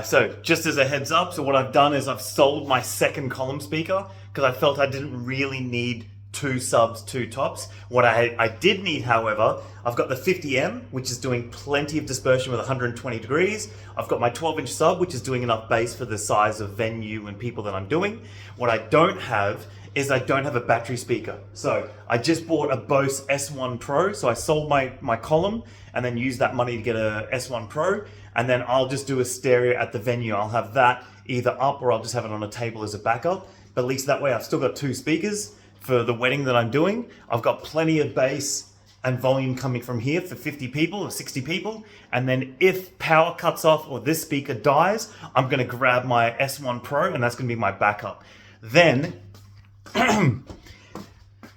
So just as a heads up, so what I've done is I've sold my second column speaker because I felt I didn't really need two subs, two tops. What I did need, however, I've got the 50M, which is doing plenty of dispersion with 120 degrees. I've got my 12-inch sub, which is doing enough bass for the size of venue and people that I'm doing. What I don't have is I don't have a battery speaker. So I just bought a Bose S1 Pro. So I sold my column and then used that money to get a S1 Pro. And then I'll just do a stereo at the venue. I'll have that either up or I'll just have it on a table as a backup. But at least that way I've still got two speakers for the wedding that I'm doing. I've got plenty of bass and volume coming from here for 50 people or 60 people. And then if power cuts off or this speaker dies, I'm gonna grab my S1 Pro and that's gonna be my backup. Then,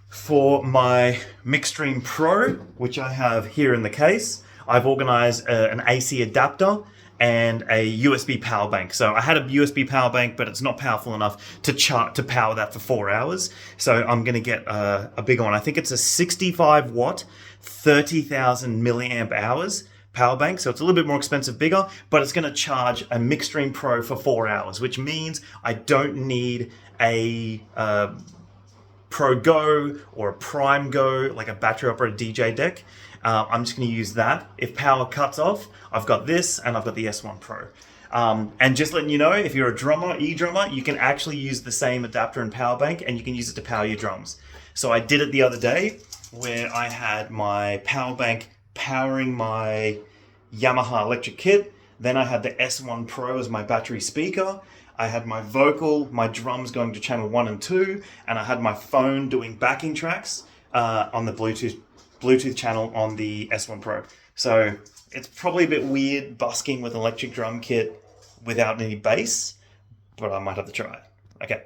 for my Mixstream Pro, which I have here in the case, I've organized an AC adapter and a USB power bank. So I had a USB power bank, but it's not powerful enough to power that for 4 hours. So I'm gonna get a bigger one. I think it's a 65 watt, 30,000 milliamp hours power bank. So it's a little bit more expensive, bigger, but it's gonna charge a Mixstream Pro for 4 hours, which means I don't need a Pro Go or a Prime Go, like a battery operated DJ deck. I'm just going to use that. If power cuts off, I've got this and I've got the S1 Pro. And just letting you know, if you're a drummer, e-drummer, you can actually use the same adapter and power bank and you can use it to power your drums. So I did it the other day where I had my power bank powering my Yamaha electric kit. Then I had the S1 Pro as my battery speaker. I had my vocal, my drums going to channel 1 and 2, and I had my phone doing backing tracks on the Bluetooth channel on the S1 Pro. So it's probably a bit weird busking with an electric drum kit without any bass, but I might have to try it. Okay.